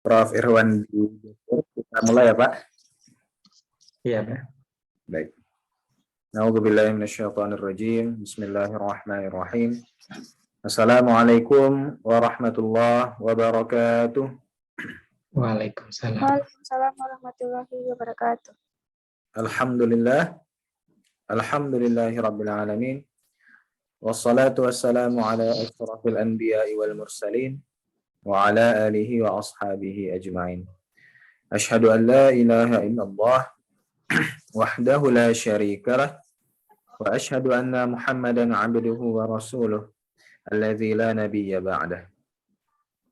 Prof. Irwan kita mulai ya Pak? Iya Pak. Baik. A'udzubillahi minasyaitonirrajim. Bismillahirrahmanirrahim. Assalamualaikum warahmatullahi wabarakatuh. Waalaikumsalam. Waalaikumsalam warahmatullahi wabarakatuh. Alhamdulillahi rabbil alamin. Wassalatu wassalamu ala asyrafil anbiya'i wal mursalin wa ala alihi wa ashabihi ajma'in. Asyhadu an la ilaha illallah wahdahu la syarika lah wa asyhadu anna Muhammadan 'abduhu wa rasuluh alladzi la nabiyya ba'dah.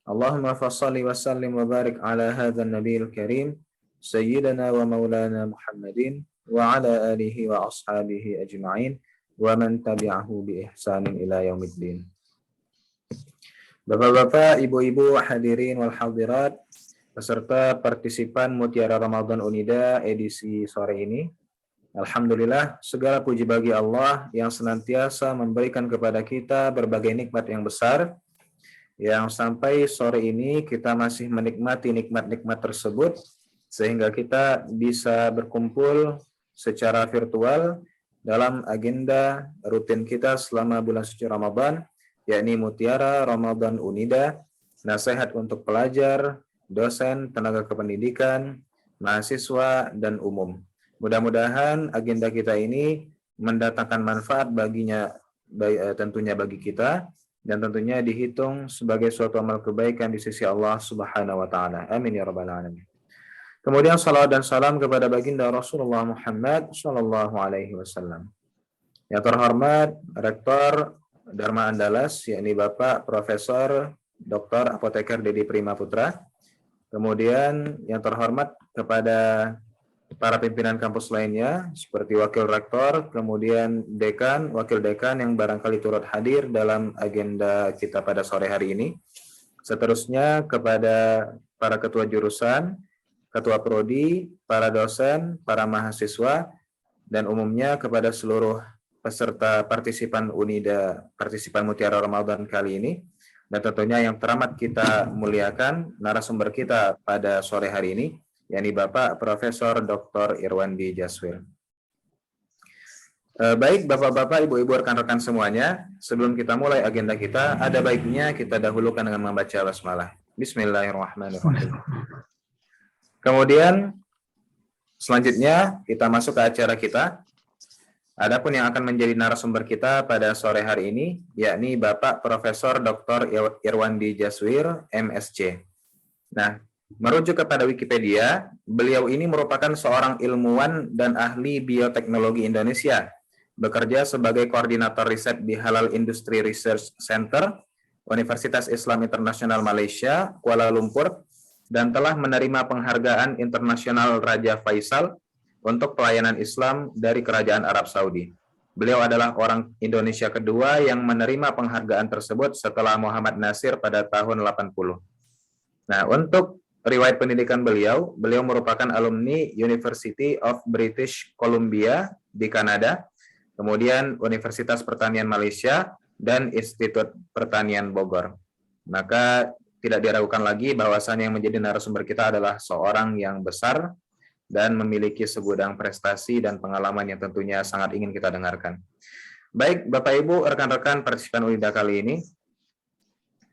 Allahumma fassalli wa sallim wa barik ala hadzal nabiyil karim sayyidina wa maulana Muhammadin wa ala alihi wa ashabihi ajma'in wa man tabi'ahu bi ihsanin ila yaumiddin. Bapak-bapak, ibu-ibu, hadirin wal hadirat, peserta partisipan Mutiara Ramadan Unida edisi sore ini. Alhamdulillah, segala puji bagi Allah yang senantiasa memberikan kepada kita berbagai nikmat yang besar, yang sampai sore ini kita masih menikmati nikmat-nikmat tersebut, sehingga kita bisa berkumpul secara virtual dalam agenda rutin kita selama bulan suci Ramadan, yakni Mutiara Ramadan Unida, nasihat untuk pelajar, dosen, tenaga kependidikan, mahasiswa, dan umum. Mudah-mudahan agenda kita ini mendatangkan manfaat tentunya bagi kita, dan tentunya dihitung sebagai suatu amal kebaikan di sisi Allah Subhanahu wa Ta'ala. Amin ya Rabbal Alamin. Kemudian salawat dan salam kepada baginda Rasulullah Muhammad Sallallahu Alaihi Wasallam. Yang terhormat Rektor Dharma Andalas, yakni Bapak Profesor Dr. Apoteker Dedi Prima Putra. Kemudian yang terhormat kepada para pimpinan kampus lainnya, seperti Wakil Rektor, kemudian Dekan, Wakil Dekan yang barangkali turut hadir dalam agenda kita pada sore hari ini. Seterusnya kepada para ketua jurusan, ketua prodi, para dosen, para mahasiswa, dan umumnya kepada seluruh peserta partisipan Unida, partisipan Mutiara Ramadan kali ini. Dan tentunya yang teramat kita muliakan, narasumber kita pada sore hari ini, yakni Bapak Profesor Dr. Irwandi Jaswir. Baik Bapak-Bapak, Ibu-Ibu, rekan-rekan semuanya, sebelum kita mulai agenda kita, ada baiknya kita dahulukan dengan membaca basmalah. Bismillahirrahmanirrahim. Kemudian, selanjutnya kita masuk ke acara kita. Adapun yang akan menjadi narasumber kita pada sore hari ini, yakni Bapak Profesor Dr. Irwandi Jaswir, MSc. Nah, merujuk kepada Wikipedia, beliau ini merupakan seorang ilmuwan dan ahli bioteknologi Indonesia, bekerja sebagai koordinator riset di Halal Industry Research Center, Universitas Islam Internasional Malaysia, Kuala Lumpur, dan telah menerima penghargaan internasional Raja Faisal untuk pelayanan Islam dari Kerajaan Arab Saudi. Beliau adalah orang Indonesia kedua yang menerima penghargaan tersebut setelah Muhammad Nasir pada tahun 80. Nah, untuk riwayat pendidikan beliau merupakan alumni University of British Columbia di Kanada, kemudian Universitas Pertanian Malaysia, dan Institut Pertanian Bogor. Maka tidak diragukan lagi bahwasannya yang menjadi narasumber kita adalah seorang yang besar dan memiliki segudang prestasi dan pengalaman yang tentunya sangat ingin kita dengarkan. Baik, Bapak Ibu, rekan-rekan partisipan Unida kali ini,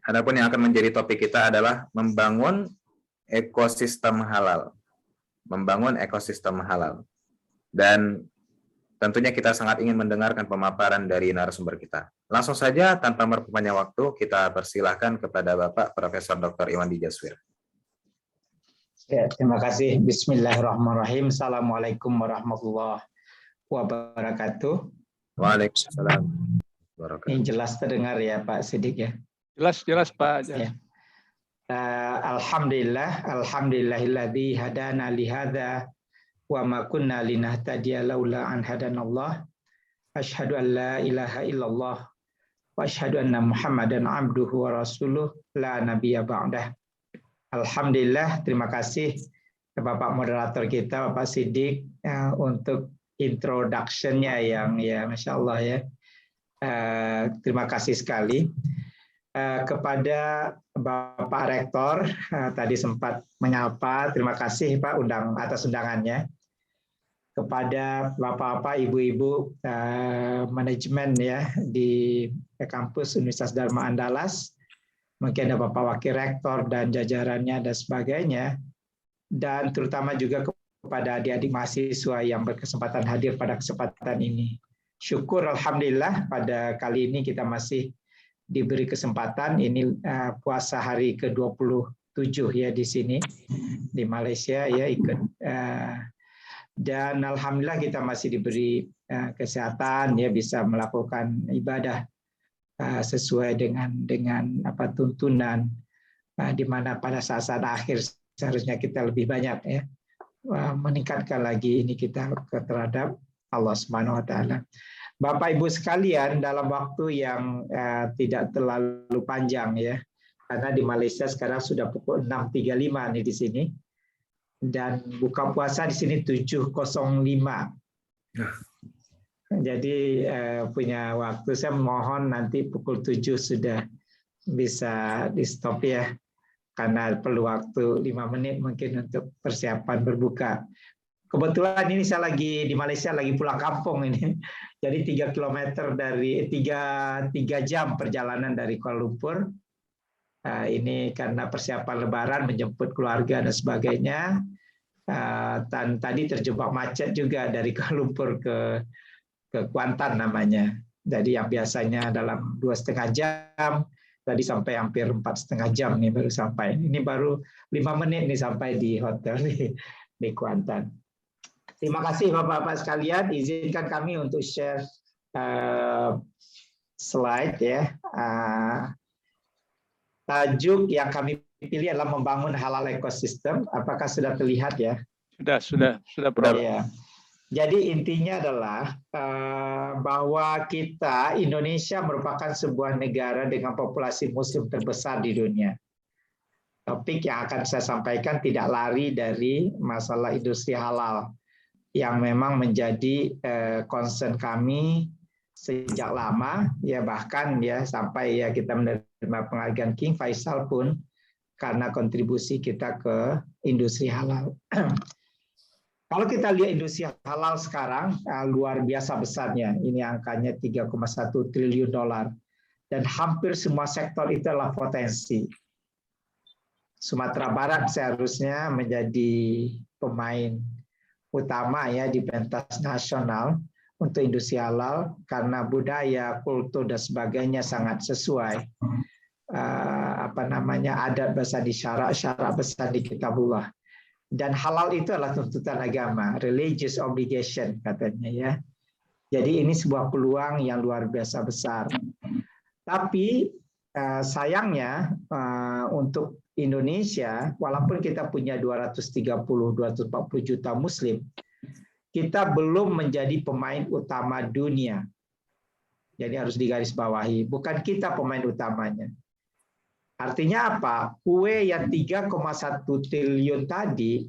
adapun yang akan menjadi topik kita adalah membangun ekosistem halal. Membangun ekosistem halal. Dan tentunya kita sangat ingin mendengarkan pemaparan dari narasumber kita. Langsung saja, tanpa memperpanjang waktu, kita persilahkan kepada Bapak Profesor Dr. Irwandi Jaswir. Ya, terima kasih. Bismillahirrahmanirrahim. Assalamualaikum warahmatullahi wabarakatuh. Waalaikumsalam. Ini jelas terdengar ya Pak Siddiq ya? Jelas Pak. Ya. Alhamdulillahilladzi hadana lihadza wa ma kunna linahtadiya laula an hadanallah. Asyhadu an la ilaha illallah wa asyhadu anna Muhammadan abduhu wa rasuluh la nabiyya ba'dah. Alhamdulillah, terima kasih ke Bapak moderator kita, Bapak Siddiq, untuk introduction-nya yang ya Masya Allah ya. Terima kasih sekali. Kepada Bapak Rektor tadi sempat menyapa. Terima kasih Pak atas undangannya. Kepada Bapak-bapak, Ibu-ibu manajemen ya di kampus Universitas Dharma Andalas, mungkin ada Bapak Wakil Rektor dan jajarannya dan sebagainya, dan terutama juga kepada adik-adik mahasiswa yang berkesempatan hadir pada kesempatan ini. Syukur Alhamdulillah pada kali ini kita masih diberi kesempatan, ini puasa hari ke-27 ya di sini, di Malaysia ya ikut. Dan alhamdulillah kita masih diberi kesehatan ya, bisa melakukan ibadah sesuai dengan tuntunan, di mana pada saat-saat akhir seharusnya kita lebih banyak ya meningkatkan lagi ini kita terhadap Allah Subhanahu wa taala. Bapak Ibu sekalian, dalam waktu yang tidak terlalu panjang ya, karena di Malaysia sekarang sudah pukul 6.35 nih di sini. Dan buka puasa di sini 7.05. Jadi punya waktu, saya mohon nanti pukul 7 sudah bisa di stop ya, karena perlu waktu 5 menit mungkin untuk persiapan berbuka. Kebetulan ini saya lagi di Malaysia, lagi pulang kampung ini. Jadi 3 jam perjalanan dari Kuala Lumpur. Ini karena persiapan Lebaran, menjemput keluarga dan sebagainya. Dan tadi terjebak macet juga dari Kuala Lumpur ke Kuantan namanya. Jadi yang biasanya dalam 2,5 jam, tadi sampai hampir 4,5 jam nih baru sampai. Ini baru 5 menit nih sampai di hotel di Kuantan. Terima kasih Bapak-Bapak sekalian. Izinkan kami untuk share slide ya. Tajuk yang kami pilih adalah membangun halal ekosistem. Apakah sudah terlihat ya? Sudah Prof. Ya. Jadi intinya adalah bahwa kita, Indonesia merupakan sebuah negara dengan populasi Muslim terbesar di dunia. Topik yang akan saya sampaikan tidak lari dari masalah industri halal yang memang menjadi concern kami sejak lama, ya bahkan ya sampai ya kita menerima penghargaan King Faisal pun karena kontribusi kita ke industri halal. Kalau kita lihat industri halal sekarang luar biasa besarnya, ini angkanya 3,1 triliun dolar, dan hampir semua sektor itu adalah potensi. Sumatera Barat seharusnya menjadi pemain utama ya di pentas nasional untuk industri halal karena budaya, kultur dan sebagainya sangat sesuai adat besar di syarak besar di kitabullah. Dan halal itu adalah tuntutan agama, religious obligation katanya ya. Jadi ini sebuah peluang yang luar biasa besar. Tapi sayangnya untuk Indonesia, walaupun kita punya 240 juta Muslim, kita belum menjadi pemain utama dunia. Jadi harus digarisbawahi, bukan kita pemain utamanya. Artinya apa? Kue yang 3,1 triliun tadi,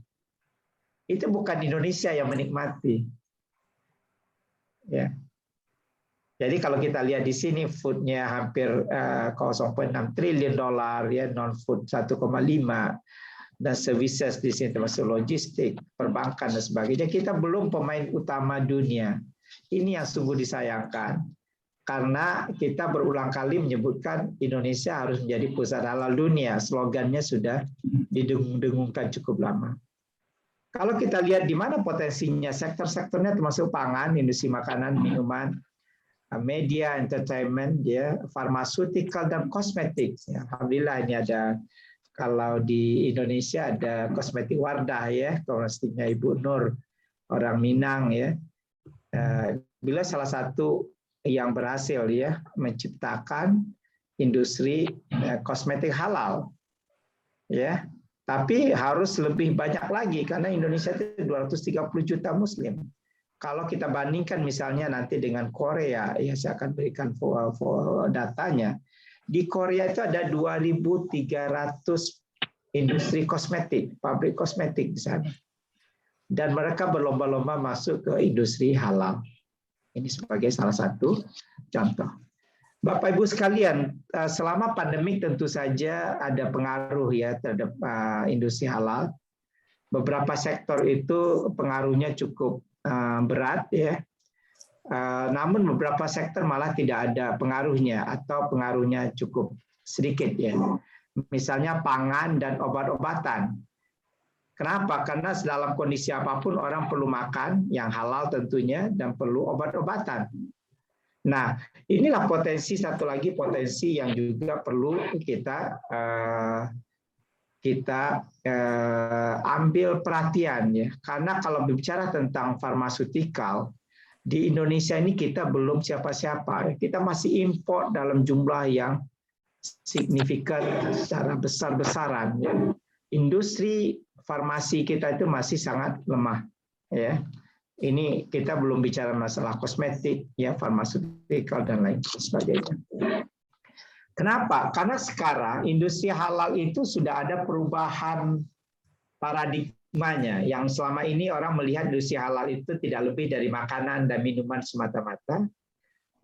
itu bukan Indonesia yang menikmati. Ya. Jadi kalau kita lihat di sini foodnya hampir 0,6 triliun dolar, ya non food 1,5, dan services di sini termasuk logistik, perbankan dan sebagainya. Kita belum pemain utama dunia. Ini yang sungguh disayangkan karena kita berulang kali menyebutkan Indonesia harus menjadi pusat halal dunia. Slogannya sudah didengung-dengungkan cukup lama. Kalau kita lihat di mana potensinya, sektor-sektornya termasuk pangan, industri makanan, minuman, media, entertainment, ya, pharmaceutical dan kosmetik. Ya, alhamdulillah ini ada, kalau di Indonesia ada kosmetik Wardah ya, kosmetiknya Ibu Nur, orang Minang ya. Bila salah satu yang berhasil ya menciptakan industri kosmetik halal, ya. Tapi harus lebih banyak lagi karena Indonesia itu 230 juta Muslim. Kalau kita bandingkan misalnya nanti dengan Korea, ya saya akan berikan datanya. Di Korea itu ada 2.300 industri kosmetik, pabrik kosmetik di sana. Dan mereka berlomba-lomba masuk ke industri halal. Ini sebagai salah satu contoh. Bapak Ibu sekalian, selama pandemik tentu saja ada pengaruh ya terhadap industri halal. Beberapa sektor itu pengaruhnya cukup berat ya. Namun beberapa sektor malah tidak ada pengaruhnya atau pengaruhnya cukup sedikit ya. Misalnya pangan dan obat-obatan. Kenapa? Karena dalam kondisi apapun orang perlu makan yang halal tentunya dan perlu obat-obatan. Nah, inilah satu lagi potensi yang juga perlu kita ambil perhatian ya. Karena kalau berbicara tentang farmaseutikal di Indonesia ini kita belum siapa-siapa. Kita masih impor dalam jumlah yang signifikan secara besar-besaran. Ya. Industri farmasi kita itu masih sangat lemah. Ya. Ini kita belum bicara masalah kosmetik, ya, farmaseutikal dan lain sebagainya. Kenapa? Karena sekarang industri halal itu sudah ada perubahan paradigmanya. Yang selama ini orang melihat industri halal itu tidak lebih dari makanan dan minuman semata-mata.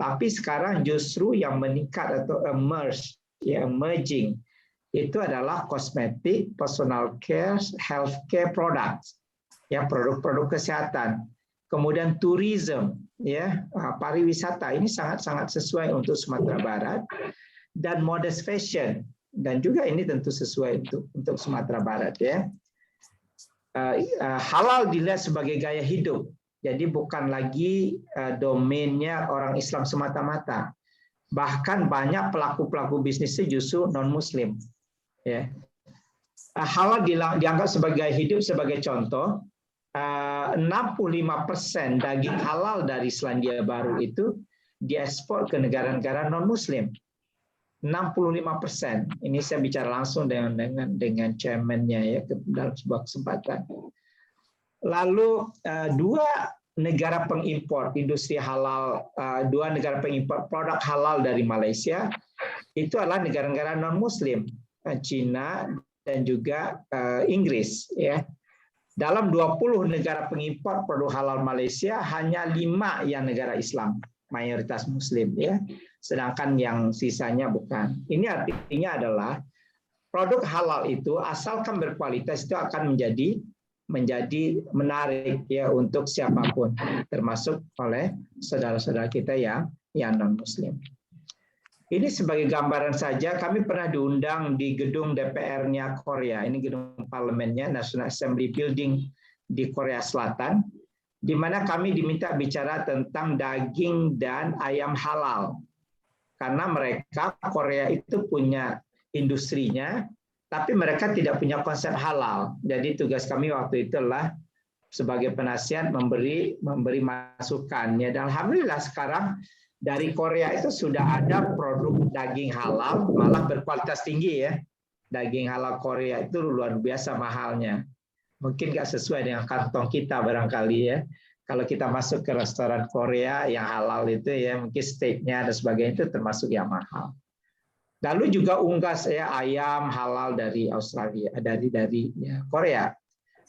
Tapi sekarang justru yang meningkat atau emerging itu adalah kosmetik, personal care, healthcare products, ya, produk-produk kesehatan. Kemudian tourism, ya, pariwisata ini sangat-sangat sesuai untuk Sumatera Barat, dan modest fashion, dan juga ini tentu sesuai untuk Sumatera Barat ya. Halal dilihat sebagai gaya hidup, jadi bukan lagi domainnya orang Islam semata-mata. Bahkan banyak pelaku-pelaku bisnisnya justru non-Muslim. Ya. Halal dianggap sebagai gaya hidup, sebagai contoh. 65% daging halal dari Selandia Baru itu diekspor ke negara-negara non-Muslim. 65%. Ini saya bicara langsung dengan chairman-nya ya dalam sebuah kesempatan. Lalu dua negara pengimpor industri halal, dua negara pengimpor produk halal dari Malaysia itu adalah negara-negara non-Muslim, Cina dan juga Inggris ya. Dalam 20 negara pengimpor produk halal Malaysia, hanya 5 yang negara Islam, mayoritas Muslim, ya. Sedangkan yang sisanya bukan. Ini artinya adalah produk halal itu asalkan berkualitas itu akan menjadi menarik ya untuk siapapun, termasuk oleh saudara-saudara kita yang non-Muslim. Ini sebagai gambaran saja, kami pernah diundang di gedung DPR-nya Korea, ini gedung parlemennya, National Assembly Building di Korea Selatan, di mana kami diminta bicara tentang daging dan ayam halal. Karena mereka, Korea itu punya industrinya, tapi mereka tidak punya konsep halal. Jadi tugas kami waktu itu adalah sebagai penasihat memberi masukan. Ya, dan alhamdulillah sekarang dari Korea itu sudah ada produk daging halal, malah berkualitas tinggi ya. Daging halal Korea itu luar biasa mahalnya. Mungkin nggak sesuai dengan kantong kita barangkali ya. Kalau kita masuk ke restoran Korea yang halal itu ya, mungkin steaknya dan sebagainya itu termasuk yang mahal. Lalu juga unggas ya ayam halal dari Australia, dari ya, Korea.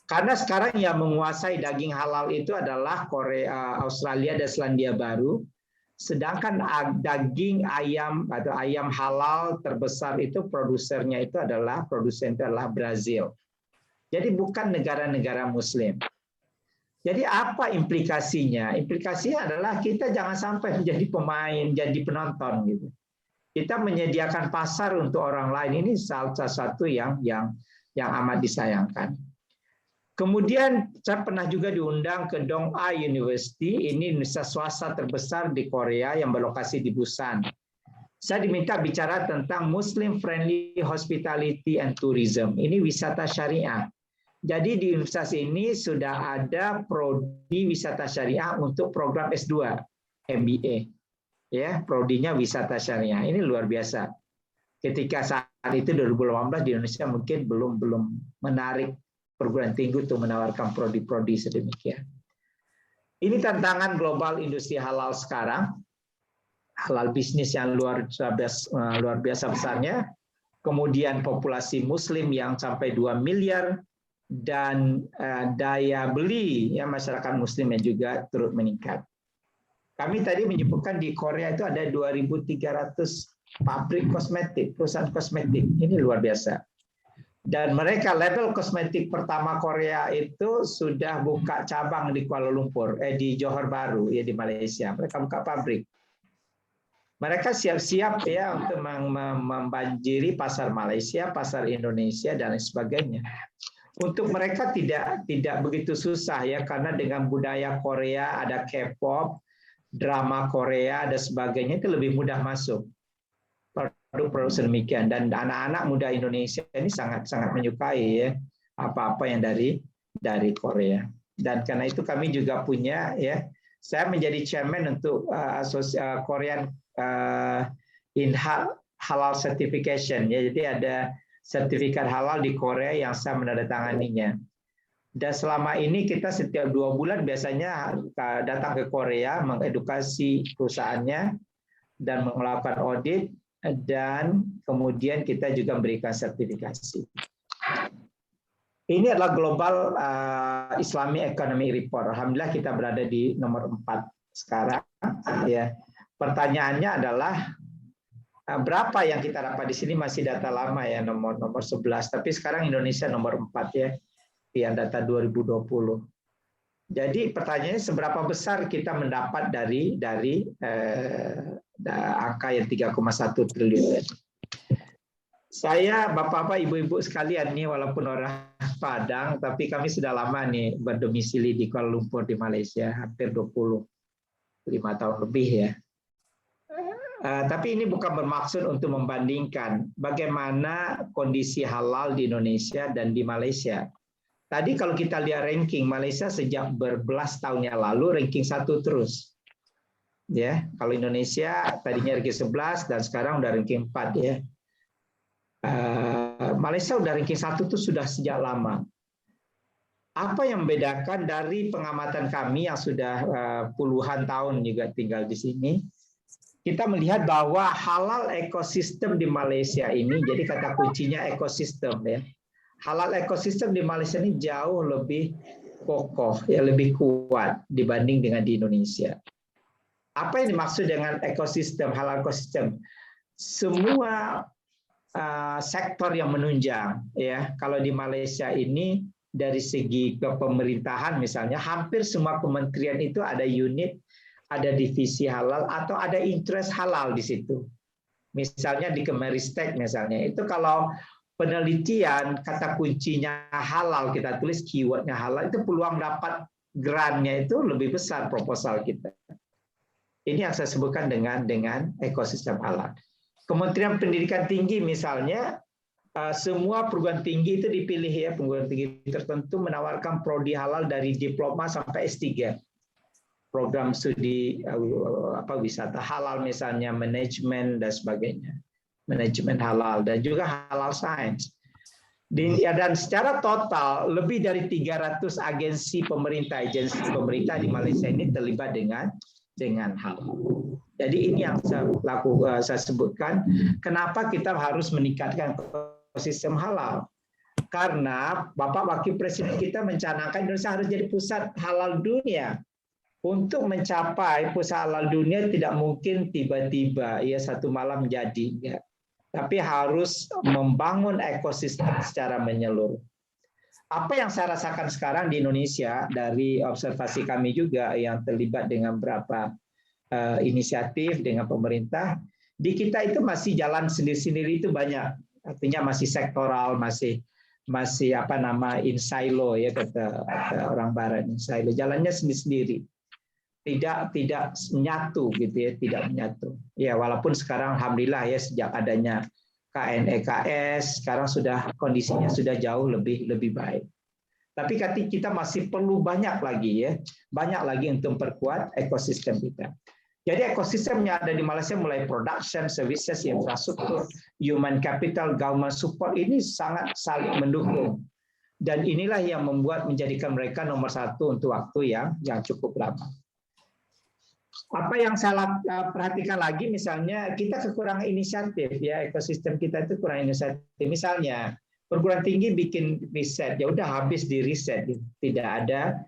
Karena sekarang yang menguasai daging halal itu adalah Korea, Australia dan Selandia Baru. Sedangkan daging ayam atau ayam halal terbesar itu produsen itu adalah Brazil. Jadi bukan negara-negara Muslim. Jadi apa implikasinya? Implikasinya adalah kita jangan sampai menjadi pemain, jadi penonton gitu. Kita menyediakan pasar untuk orang lain, ini salah satu yang amat disayangkan. Kemudian saya pernah juga diundang ke Dong-A University, ini universitas swasta terbesar di Korea yang berlokasi di Busan. Saya diminta bicara tentang Muslim Friendly Hospitality and Tourism. Ini wisata syariah. Jadi di universitas ini sudah ada prodi wisata syariah untuk program S2, MBA. Ya, prodinya wisata syariah. Ini luar biasa. Ketika saat itu 2018 di Indonesia mungkin belum menarik perguruan tinggi untuk menawarkan prodi-prodi sedemikian. Ini tantangan global industri halal sekarang. Halal bisnis yang luar biasa besarnya. Kemudian populasi Muslim yang sampai 2 miliar. Dan daya beli ya masyarakat Muslim yang juga turut meningkat. Kami tadi menyebutkan di Korea itu ada 2.300 pabrik kosmetik, perusahaan kosmetik. Ini luar biasa. Dan mereka level kosmetik pertama Korea itu sudah buka cabang di Kuala Lumpur, di Johor Bahru ya di Malaysia. Mereka buka pabrik. Mereka siap-siap ya untuk membanjiri pasar Malaysia, pasar Indonesia dan lain sebagainya. Untuk mereka tidak begitu susah ya karena dengan budaya Korea ada K-pop, drama Korea dan sebagainya itu lebih mudah masuk. Produk-produk sedemikian dan anak-anak muda Indonesia ini sangat menyukai ya apa-apa yang dari Korea. Dan karena itu kami juga punya ya, saya menjadi chairman untuk Korean in halal certification ya. Jadi ada sertifikat halal di Korea yang saya menandatanganinya. Dan selama ini kita setiap 2 bulan biasanya datang ke Korea, mengedukasi perusahaannya dan melakukan audit dan kemudian kita juga memberikan sertifikasi. Ini adalah Global Islamic Economy Report. Alhamdulillah kita berada di nomor 4 sekarang. Ya. Pertanyaannya adalah berapa yang kita dapat di sini masih data lama ya nomor 11. Tapi sekarang Indonesia nomor 4 ya. Yang data 2020. Jadi pertanyaannya seberapa besar kita mendapat dari angka yang 3,1 triliun. Saya Bapak-bapak, Ibu-ibu sekalian nih walaupun orang Padang tapi kami sudah lama nih berdomisili di Kuala Lumpur di Malaysia, hampir 25 tahun lebih ya. Tapi ini bukan bermaksud untuk membandingkan bagaimana kondisi halal di Indonesia dan di Malaysia. Tadi kalau kita lihat ranking Malaysia sejak berbelas tahun yang lalu ranking 1 terus. Ya, kalau Indonesia tadinya ranking 11 dan sekarang udah ranking 4 ya. Malaysia udah ranking 1 itu sudah sejak lama. Apa yang membedakan dari pengamatan kami yang sudah puluhan tahun juga tinggal di sini? Kita melihat bahwa halal ekosistem di Malaysia ini, jadi kata kuncinya ekosistem ya. Halal ekosistem di Malaysia ini jauh lebih kokoh, ya lebih kuat dibanding dengan di Indonesia. Apa yang dimaksud dengan ekosistem, halal ekosistem? Semua sektor yang menunjang, ya. Kalau di Malaysia ini dari segi kepemerintahan misalnya, hampir semua kementerian itu ada unit, ada divisi halal atau ada interest halal di situ. Misalnya di Kemenristek misalnya, itu kalau penelitian kata kuncinya halal kita tulis keywordnya halal itu peluang dapat grantnya itu lebih besar proposal kita. Ini yang saya sebutkan dengan ekosistem halal. Kementerian Pendidikan Tinggi misalnya semua perguruan tinggi itu dipilih ya, perguruan tinggi tertentu menawarkan prodi halal dari diploma sampai S3. Program studi wisata halal misalnya, manajemen dan sebagainya. Manajemen halal dan juga halal sains. Dan secara total lebih dari 300 agensi pemerintah di Malaysia ini terlibat dengan halal. Jadi ini yang saya sebutkan kenapa kita harus meningkatkan ekosistem halal. Karena Bapak Wakil Presiden kita mencanangkan Indonesia harus jadi pusat halal dunia. Untuk mencapai pusat halal dunia tidak mungkin tiba-tiba ya satu malam jadi, ya. Tapi harus membangun ekosistem secara menyeluruh. Apa yang saya rasakan sekarang di Indonesia dari observasi kami juga yang terlibat dengan beberapa inisiatif dengan pemerintah, di kita itu masih jalan sendiri-sendiri itu banyak. Artinya masih sektoral, masih in silo ya kata orang barat, in silo. Jalannya sendiri-sendiri. Tidak menyatu gitu ya, tidak menyatu. Ya walaupun sekarang alhamdulillah ya sejak adanya KNEKS sekarang sudah kondisinya sudah jauh lebih baik. Tapi kita masih perlu banyak lagi untuk memperkuat ekosistem kita. Jadi ekosistem yang ada di Malaysia mulai production, services, infrastruktur, human capital, government support ini sangat saling mendukung. Dan inilah yang menjadikan mereka nomor 1 untuk waktu yang cukup lama. Apa yang saya perhatikan lagi misalnya kita kekurangan inisiatif ya, ekosistem kita itu kurang inisiatif. Misalnya perguruan tinggi bikin riset ya udah habis di riset, tidak ada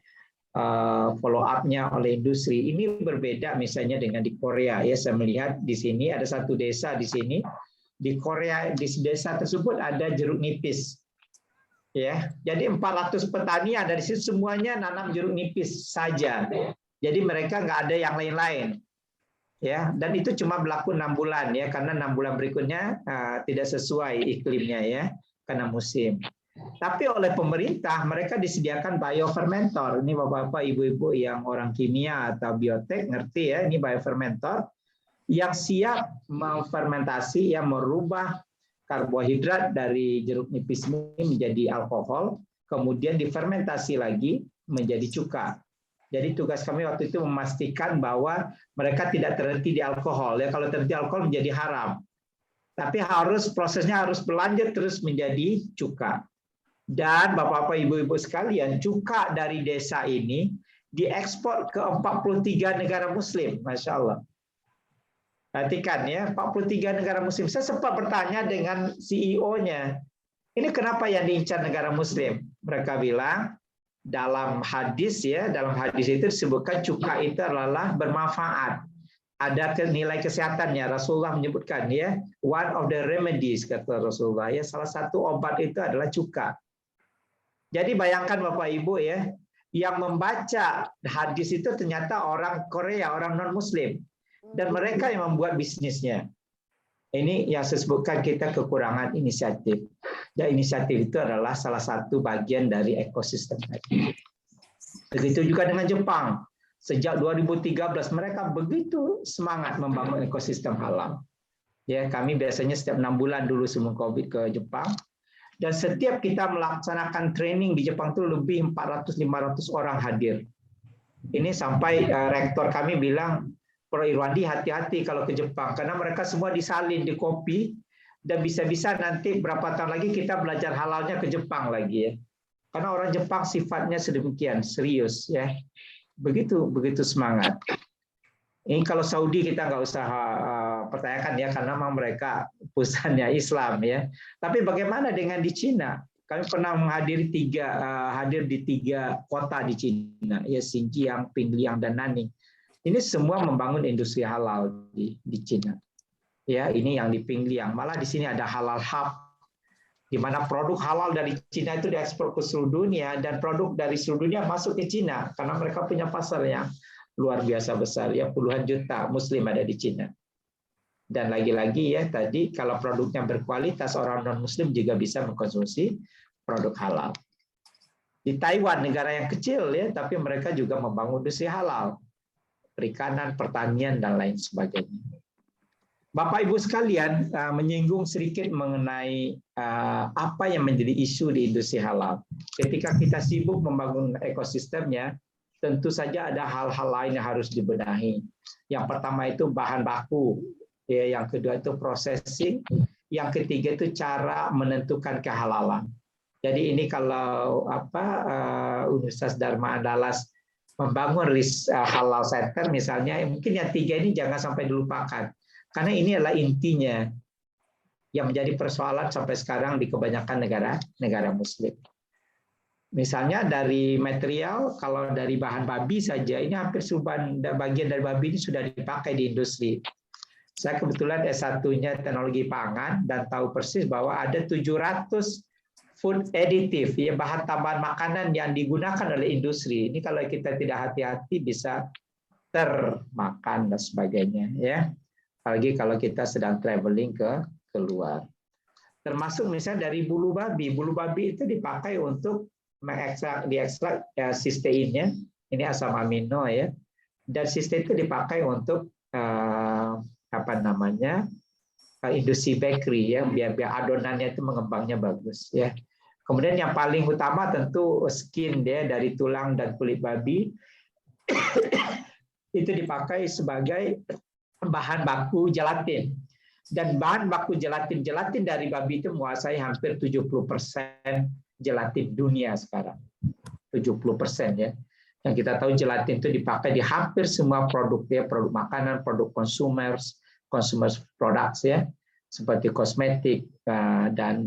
follow up-nya oleh industri. Ini berbeda misalnya dengan di Korea ya. Saya melihat di sini ada satu desa di sini. Di Korea di desa tersebut ada jeruk nipis. Ya. Jadi 400 petani ada di situ semuanya nanam jeruk nipis saja. Jadi mereka nggak ada yang lain-lain. Ya, dan itu cuma berlaku 6 bulan ya, karena 6 bulan berikutnya tidak sesuai iklimnya ya, karena musim. Tapi oleh pemerintah mereka disediakan biofermentor. Ini bapak-bapak, ibu-ibu yang orang kimia atau biotek ngerti ya, ini biofermentor yang siap memfermentasi, yang merubah karbohidrat dari jeruk nipis ini menjadi alkohol, kemudian difermentasi lagi menjadi cuka. Jadi tugas kami waktu itu memastikan bahwa mereka tidak terhenti di alkohol. Ya, kalau terhenti alkohol menjadi haram. Tapi prosesnya harus berlanjut terus menjadi cuka. Dan Bapak-bapak, Ibu-ibu sekalian, cuka dari desa ini diekspor ke 43 negara muslim, Masya Allah. Perhatikan ya, 43 negara muslim. Saya sempat bertanya dengan CEO-nya, ini kenapa yang diincar negara muslim? Mereka bilang, dalam hadis ya, dalam hadis itu disebutkan cuka itu adalah bermanfaat. Ada nilai kesehatannya. Rasulullah menyebutkan ya, one of the remedies kata Rasulullah ya, salah satu obat itu adalah cuka. Jadi bayangkan Bapak Ibu ya, yang membaca hadis itu ternyata orang Korea, orang non-Muslim. Dan mereka yang membuat bisnisnya. Ini yang saya sebutkan kita kekurangan inisiatif. Dan inisiatif itu adalah salah satu bagian dari ekosistem tadi. Begitu juga dengan Jepang. Sejak 2013 mereka begitu semangat membangun ekosistem halal. Ya, kami biasanya setiap 6 bulan dulu sebelum Covid ke Jepang. Dan setiap kita melaksanakan training di Jepang itu lebih 400-500 orang hadir. Ini sampai rektor kami bilang, Pro Irwandi hati-hati kalau ke Jepang, karena mereka semua disalin di kopi, dan bisa-bisa nanti berapa tahun lagi kita belajar halalnya ke Jepang lagi ya. Karena orang Jepang sifatnya sedemikian serius ya, begitu semangat. Ini kalau Saudi kita nggak usah pertanyakan ya, karena memang mereka pusatnya Islam ya. Tapi bagaimana dengan di Cina? Kami pernah hadir di 3 kota di Cina, ya Xinjiang, Pingliang, dan Nanning. Ini semua membangun industri halal di Cina. Ya, ini yang di Pingliang. Malah di sini ada halal hub, di mana produk halal dari Cina itu diekspor ke seluruh dunia, dan produk dari seluruh dunia masuk ke Cina karena mereka punya pasar yang luar biasa besar. Ya, puluhan juta Muslim ada di Cina. Dan lagi-lagi ya tadi, kalau produknya berkualitas, orang non-Muslim juga bisa mengkonsumsi produk halal. Di Taiwan, negara yang kecil ya, tapi mereka juga membangun industri halal. Perikanan, pertanian, dan lain sebagainya. Bapak Ibu sekalian, menyinggung sedikit mengenai apa yang menjadi isu di industri halal. Ketika kita sibuk membangun ekosistemnya, tentu saja ada hal-hal lain yang harus dibenahi. Yang pertama itu bahan baku, ya, yang kedua itu processing, yang ketiga itu cara menentukan kehalalan. Jadi ini kalau Universitas Dharma Andalas membangun halal center misalnya, mungkin yang 3 ini jangan sampai dilupakan, karena ini adalah intinya yang menjadi persoalan sampai sekarang di kebanyakan negara Muslim. Misalnya dari material, kalau dari bahan babi saja, ini hampir bagian dari babi ini sudah dipakai di industri. Saya kebetulan S1-nya teknologi pangan dan tahu persis bahwa ada 700 food additive, ya, bahan tambahan makanan yang digunakan oleh industri. Ini kalau kita tidak hati-hati bisa termakan dan sebagainya, ya. Apalagi kalau kita sedang traveling ke keluar. Termasuk misalnya dari bulu babi. Bulu babi itu dipakai untuk diekstrak ya, cysteinnya. Ini asam amino ya. Dan cystein itu dipakai untuk industri bakery ya, biar adonannya itu mengembangnya bagus ya. Kemudian yang paling utama tentu skin ya, dari tulang dan kulit babi itu dipakai sebagai bahan baku gelatin. Dan bahan baku gelatin dari babi itu menguasai hampir 70% gelatin dunia sekarang. 70% ya. Yang kita tahu gelatin itu dipakai di hampir semua produk ya, produk makanan, produk consumer products ya, seperti kosmetik dan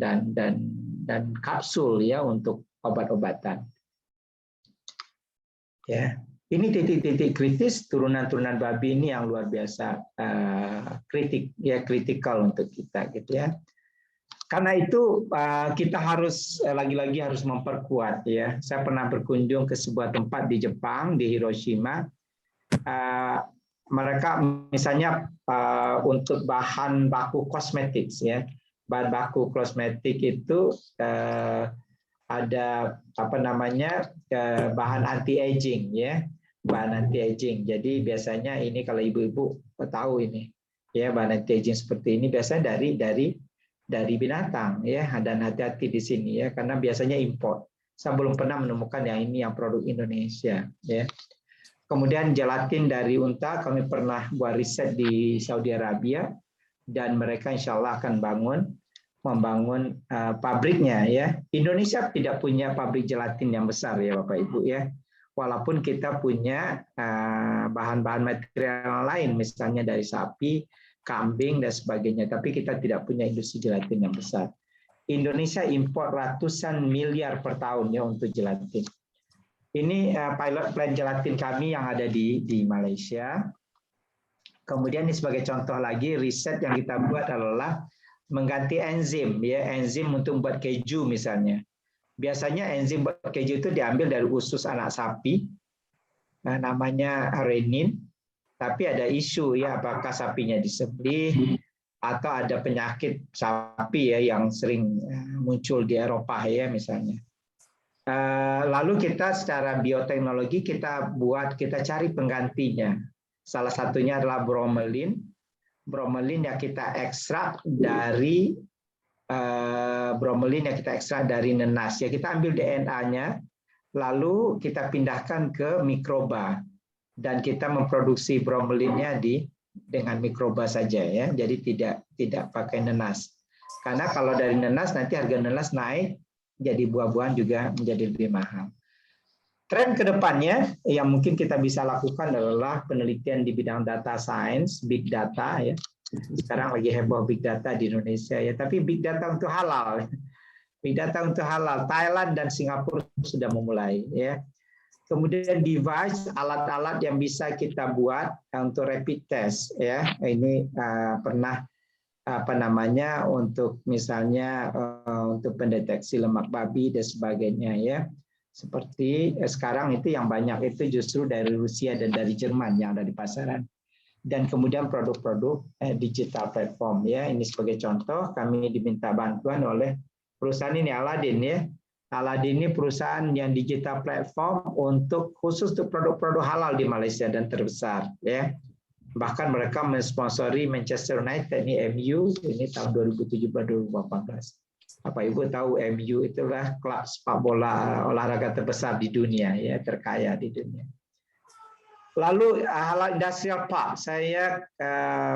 kapsul ya untuk obat-obatan. Ya, ini titik-titik kritis turunan-turunan babi ini yang luar biasa kritikal untuk kita, gitu ya. Karena itu kita harus lagi-lagi harus memperkuat, ya. Saya pernah berkunjung ke sebuah tempat di Jepang, di Hiroshima. Mereka misalnya untuk bahan baku kosmetik, ya, bahan baku kosmetik itu ada bahan anti aging, ya, bahan anti aging. Jadi biasanya ini kalau ibu-ibu tahu ini, ya, bahan anti aging seperti ini biasanya dari binatang, ya, dan hati-hati di sini, ya, karena biasanya import. Saya belum pernah menemukan yang ini yang produk Indonesia, ya. Kemudian gelatin dari unta, kami pernah buat riset di Saudi Arabia, dan mereka insya Allah akan membangun pabriknya, ya. Indonesia tidak punya pabrik gelatin yang besar, ya Bapak Ibu, ya. Walaupun kita punya bahan-bahan material lain, misalnya dari sapi, kambing dan sebagainya, tapi kita tidak punya industri gelatin yang besar. Indonesia impor ratusan miliar per tahun, ya, untuk gelatin. Ini pilot plant gelatin kami yang ada di Malaysia. Kemudian ini sebagai contoh lagi, riset yang kita buat adalah mengganti enzim, ya, enzim untuk membuat keju misalnya. Biasanya enzim buat keju itu diambil dari usus anak sapi, namanya renin. Tapi ada isu, ya, apakah sapinya disembelih atau ada penyakit sapi, ya, yang sering muncul di Eropa, ya, misalnya. Lalu kita secara bioteknologi kita cari penggantinya. Salah satunya adalah bromelin. Bromelin yang kita ekstrak dari nenas. Ya, kita ambil DNA-nya, lalu kita pindahkan ke mikroba. Dan kita memproduksi bromelinnya dengan mikroba saja, ya. Jadi tidak pakai nenas. Karena kalau dari nenas nanti harga nenas naik, jadi buah-buahan juga menjadi lebih mahal. Tren kedepannya yang mungkin kita bisa lakukan adalah penelitian di bidang data science, big data, ya. Sekarang lagi heboh big data di Indonesia, ya. Tapi big data untuk halal, big data untuk halal. Thailand dan Singapura sudah memulai, ya. Kemudian device, alat-alat yang bisa kita buat untuk rapid test, ya. Ini pernah untuk misalnya untuk pendeteksi lemak babi dan sebagainya, ya. Seperti sekarang itu yang banyak itu justru dari Rusia dan dari Jerman yang ada di pasaran. Dan kemudian produk-produk digital platform, ya. Ini sebagai contoh kami diminta bantuan oleh perusahaan ini, Aladin, ya. Aladin ini perusahaan yang digital platform khusus untuk produk-produk halal di Malaysia dan terbesar, ya. Bahkan mereka mensponsori Manchester United, ini MU, ini tahun 2017-2018. Apa Ibu tahu MU itulah klub sepak bola olahraga terbesar di dunia, ya, terkaya di dunia. Lalu halal industrial park, saya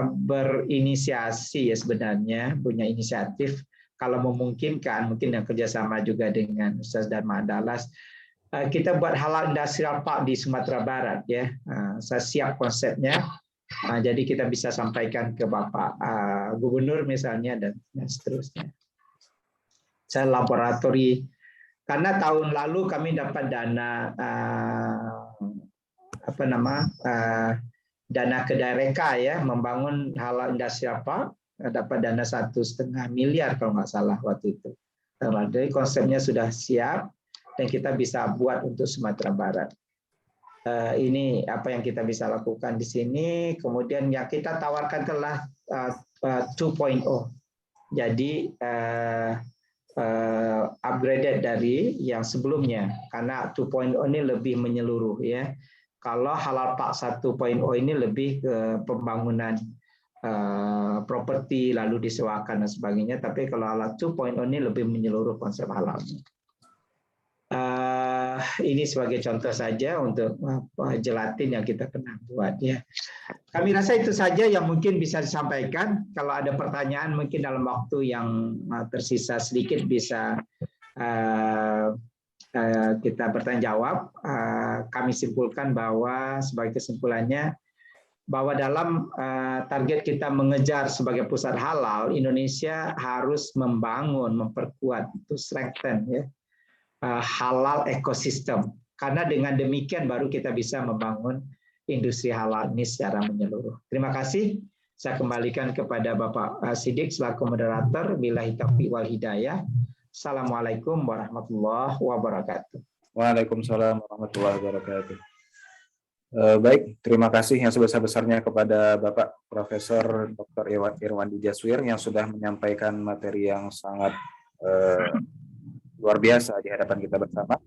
berinisiasi, ya, sebenarnya punya inisiatif. Kalau memungkinkan, mungkin yang kerjasama juga dengan Ustaz Dharma Andalas, kita buat halal industrial park di Sumatera Barat, ya. Saya siap konsepnya, jadi kita bisa sampaikan ke Bapak Gubernur misalnya dan seterusnya. Saya laboratori, karena tahun lalu kami dapat dana dana Kedareka, ya, membangun halal industrial park. Dapat dana 1,5 miliar kalau nggak salah waktu itu. Jadi konsepnya sudah siap dan kita bisa buat untuk Sumatera Barat. Ini apa yang kita bisa lakukan di sini. Kemudian yang kita tawarkan telah 2.0. Jadi upgraded dari yang sebelumnya karena 2.0 ini lebih menyeluruh, ya. Kalau halal park 1.0 ini lebih ke pembangunan properti lalu disewakan dan sebagainya, tapi kalau halal 2.0 ini lebih menyeluruh konsep halalnya. Ini sebagai contoh saja untuk gelatin yang kita pernah buat, ya. Kami rasa itu saja yang mungkin bisa disampaikan. Kalau ada pertanyaan mungkin dalam waktu yang tersisa sedikit bisa kita bertanya jawab. Kami simpulkan bahwa sebagai kesimpulannya bahwa dalam target kita mengejar sebagai pusat halal, Indonesia harus membangun, memperkuat, itu strengthen, ya, halal ekosistem. Karena dengan demikian baru kita bisa membangun industri halal ini secara menyeluruh. Terima kasih. Saya kembalikan kepada Bapak Siddiq selaku moderator. Billahi taufiq wal hidayah. Assalamualaikum warahmatullahi wabarakatuh. Waalaikumsalam warahmatullahi wabarakatuh. Baik, terima kasih yang sebesar-besarnya kepada Bapak Profesor Dr. Irwandi Jaswir yang sudah menyampaikan materi yang sangat luar biasa di hadapan kita bersama,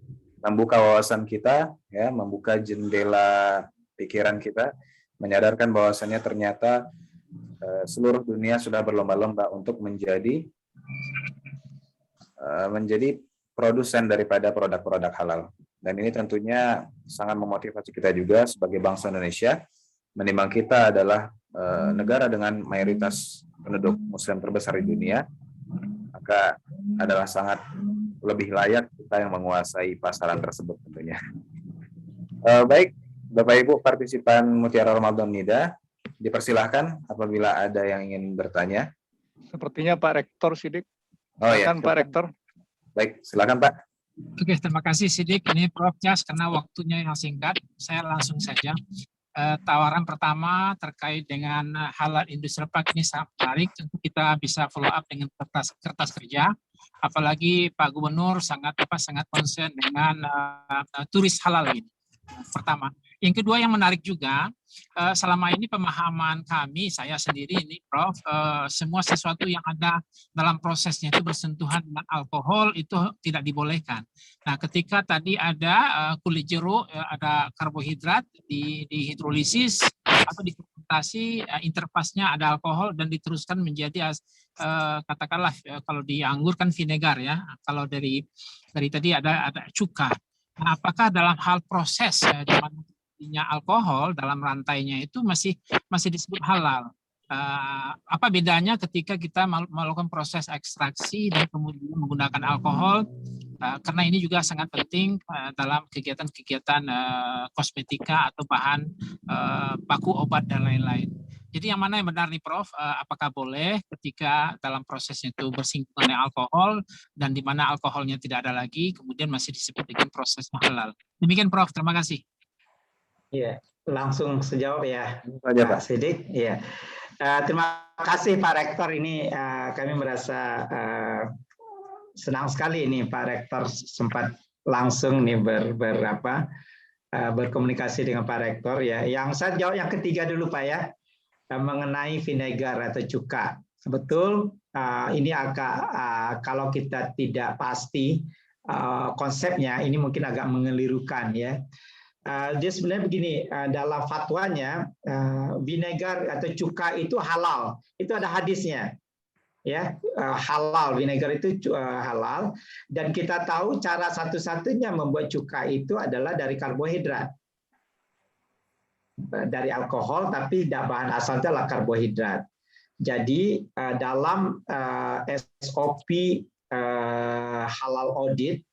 membuka wawasan kita, ya, membuka jendela pikiran kita, menyadarkan bahwasannya ternyata seluruh dunia sudah berlomba-lomba untuk menjadi produsen daripada produk-produk halal. Dan ini tentunya sangat memotivasi kita juga sebagai bangsa Indonesia, menimbang kita adalah negara dengan mayoritas penduduk Muslim terbesar di dunia, maka adalah sangat lebih layak kita yang menguasai pasaran tersebut tentunya. Baik, Bapak Ibu partisipan Mutiara Ramadan Nida, dipersilahkan apabila ada yang ingin bertanya. Sepertinya Pak Rektor Siddiq. Oh ya, Silakan Pak Rektor. Baik, silakan Pak. Oke, terima kasih Siddiq. Ini Prof. Jas, karena waktunya yang singkat, saya langsung saja. Tawaran pertama terkait dengan halal industri park ini sangat menarik. Tentu kita bisa follow up dengan kertas kerja. Apalagi Pak Gubernur sangat concern dengan turis halal ini. Pertama. Yang kedua yang menarik juga, selama ini pemahaman kami, saya sendiri ini Prof, semua sesuatu yang ada dalam prosesnya itu bersentuhan dengan alkohol itu tidak dibolehkan. Nah, ketika tadi ada kulit jeruk, ada karbohidrat di hidrolisis atau difermentasi, interfasnya ada alkohol dan diteruskan menjadi katakanlah kalau di anggur kan vinegar ya, kalau dari tadi ada cuka. Nah, apakah dalam hal proses di mana alkohol dalam rantainya itu masih disebut halal? Apa bedanya ketika kita melakukan proses ekstraksi dan kemudian menggunakan alkohol? Karena ini juga sangat penting dalam kegiatan-kegiatan kosmetika atau bahan baku obat dan lain-lain. Jadi yang mana yang benar nih Prof? Apakah boleh ketika dalam prosesnya itu bersinggungan dengan alkohol dan di mana alkoholnya tidak ada lagi, kemudian masih disebut dengan proses halal? Demikian Prof, terima kasih. Iya, langsung sejawab ya Pak Siddiq. Iya. Terima kasih Pak Rektor, ini kami merasa senang sekali ini Pak Rektor sempat langsung nih berkomunikasi dengan Pak Rektor ya. Yang saya jawab yang ketiga dulu Pak ya, mengenai vinegar atau cuka. Betul, ini agak kalau kita tidak pasti konsepnya ini mungkin agak mengelirukan ya. Dia sebenarnya begini, dalam fatwanya vinegar atau cuka itu halal, itu ada hadisnya ya, halal, vinegar itu halal, dan kita tahu cara satu-satunya membuat cuka itu adalah dari karbohidrat, dari alkohol, tapi bahan asalnya adalah karbohidrat. Jadi dalam SOP halal audit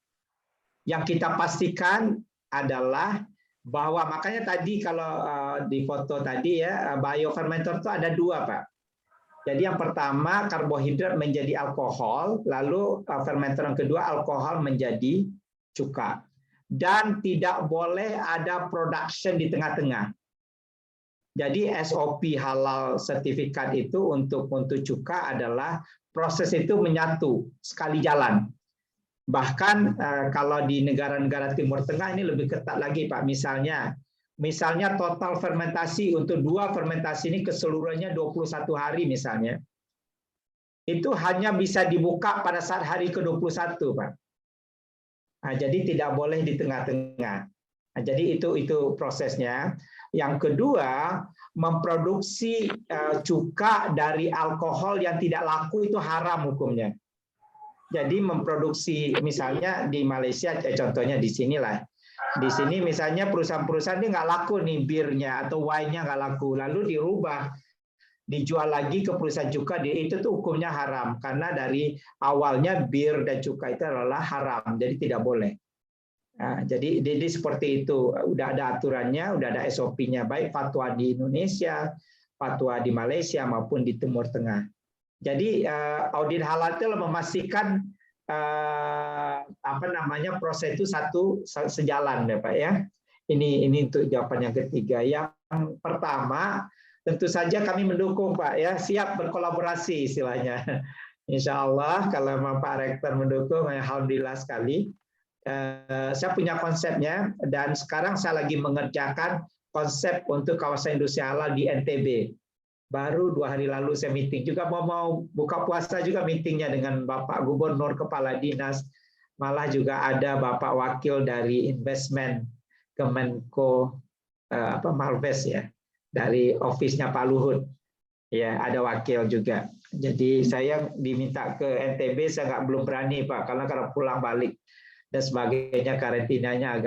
yang kita pastikan adalah bahwa, makanya tadi kalau di foto tadi ya, biofermenter itu ada dua Pak. Jadi yang pertama karbohidrat menjadi alkohol, lalu fermenter yang kedua alkohol menjadi cuka. Dan tidak boleh ada production di tengah-tengah. Jadi SOP halal sertifikat itu untuk cuka adalah proses itu menyatu sekali jalan. Bahkan kalau di negara-negara Timur Tengah ini lebih ketat lagi Pak. Misalnya total fermentasi untuk 2 fermentasi ini keseluruhannya 21 hari misalnya. Itu hanya bisa dibuka pada saat hari ke-21 Pak. Nah, jadi tidak boleh di tengah-tengah. Nah, jadi itu prosesnya. Yang kedua, memproduksi cuka dari alkohol yang tidak laku itu haram hukumnya. Jadi memproduksi misalnya di Malaysia, contohnya di sinilah. Di sini misalnya perusahaan-perusahaan ini nggak laku nih birnya atau wine-nya nggak laku, lalu dirubah, dijual lagi ke perusahaan cuka, itu tuh hukumnya haram karena dari awalnya bir dan cuka itu adalah haram, jadi tidak boleh. Nah, jadi seperti itu, udah ada aturannya, udah ada SOP-nya, baik fatwa di Indonesia, fatwa di Malaysia maupun di Timur Tengah. Jadi audit halal itu memastikan proses itu satu sejalan ya Pak ya. Ini untuk jawaban yang ketiga. Yang pertama, tentu saja kami mendukung Pak ya, siap berkolaborasi istilahnya. Insya Allah kalau Pak Rektor mendukung, alhamdulillah sekali. Saya punya konsepnya dan sekarang saya lagi mengerjakan konsep untuk kawasan industri halal di NTB. Baru 2 hari lalu saya meeting juga mau buka puasa juga meetingnya dengan Bapak Gubernur, Kepala Dinas, malah juga ada Bapak Wakil dari Investment Kemenko Malves ya, dari office-nya Pak Luhut. Ya, ada wakil juga. Jadi saya diminta ke NTB, saya belum berani Pak, karena kalau pulang balik dan sebagainya karantinanya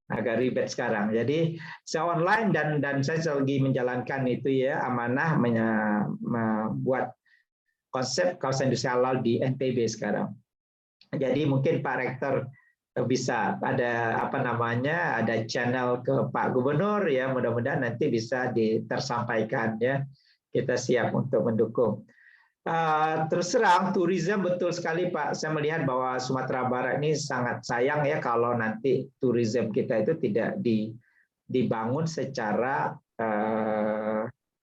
agak ribet sekarang. Jadi saya online dan saya lagi menjalankan itu ya, amanah membuat konsep kawasan industri halal di NTB sekarang. Jadi mungkin Pak Rektor bisa ada ada channel ke Pak Gubernur ya, mudah-mudahan nanti bisa tersampaikan ya. Kita siap untuk mendukung. Terus terang, tourism betul sekali Pak. Saya melihat bahwa Sumatera Barat ini sangat sayang ya kalau nanti tourism kita itu tidak dibangun secara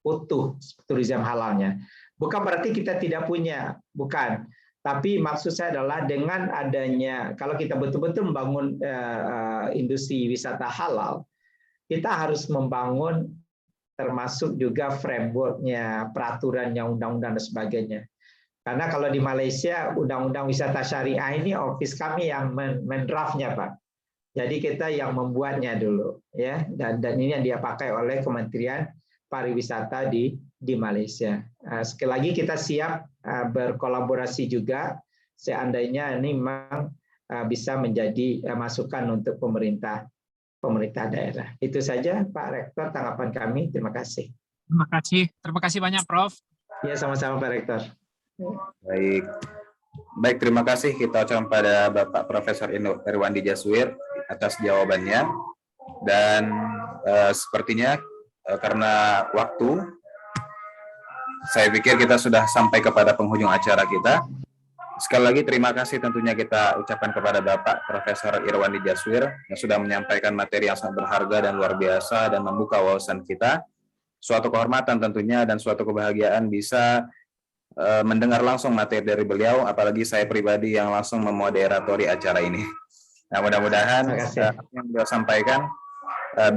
utuh, tourism halalnya. Bukan berarti kita tidak punya, bukan. Tapi maksud saya adalah dengan adanya, kalau kita betul-betul membangun industri wisata halal, kita harus membangun termasuk juga framework-nya, peraturannya, undang-undang dan sebagainya. Karena kalau di Malaysia, undang-undang wisata syariah ini office kami yang mendraftnya, Pak. Jadi kita yang membuatnya dulu, ya. Dan ini yang dia pakai oleh Kementerian Pariwisata di Malaysia. Sekali lagi kita siap berkolaborasi juga, seandainya ini memang bisa menjadi masukan untuk pemerintah daerah. Itu saja Pak Rektor tanggapan kami. Terima kasih. Terima kasih banyak Prof. Ya, sama-sama Pak Rektor. Baik, terima kasih kita ucapkan pada Bapak Profesor Irwandi Jaswir atas jawabannya. Dan sepertinya karena waktu, saya pikir kita sudah sampai kepada penghujung acara kita. Sekali lagi terima kasih tentunya kita ucapkan kepada Bapak Profesor Irwandi Jaswir yang sudah menyampaikan materi yang sangat berharga dan luar biasa dan membuka wawasan kita. Suatu kehormatan tentunya dan suatu kebahagiaan bisa mendengar langsung materi dari beliau, apalagi saya pribadi yang langsung memoderatori acara ini. Nah, mudah-mudahan yang beliau sampaikan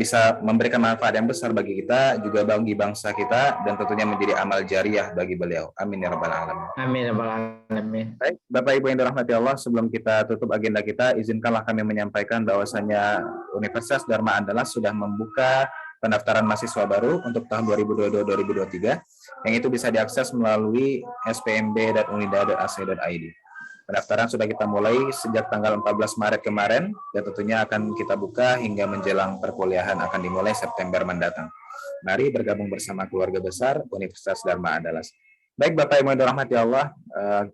bisa memberikan manfaat yang besar bagi kita, juga bagi bangsa kita, dan tentunya menjadi amal jariah bagi beliau. Amin ya rabbal alamin. Amin ya rabbal alamin. Baik, Bapak Ibu yang dirahmati Allah, sebelum kita tutup agenda kita, izinkanlah kami menyampaikan bahwasanya Universitas Dharma Andalas sudah membuka pendaftaran mahasiswa baru untuk tahun 2022-2023, yang itu bisa diakses melalui spmb.unida.ac.id. Pendaftaran sudah kita mulai sejak tanggal 14 Maret kemarin, dan tentunya akan kita buka hingga menjelang perkuliahan akan dimulai September mendatang. Mari bergabung bersama keluarga besar Universitas Dharma Andalas. Baik Bapak Ibu yang dirahmati Allah,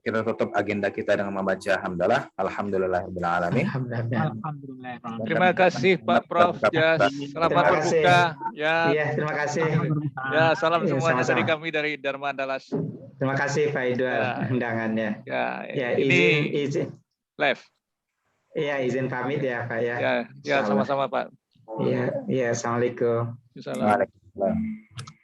kita tutup agenda kita dengan membaca hamdalah. Alhamdulillahirabbil alamin. Alhamdulillah. Terima kasih Pak Prof. Ya, selamat berbuka. Ya, terima kasih. Ya, salam semuanya sama-sama dari kami dari Dharma Andalas. Terima kasih Pak Idwal undangannya. Ya, ini izin live. Iya, izin pamit ya Pak ya. Ya, sama-sama Pak. Iya, assalamualaikum. Assalamualaikum.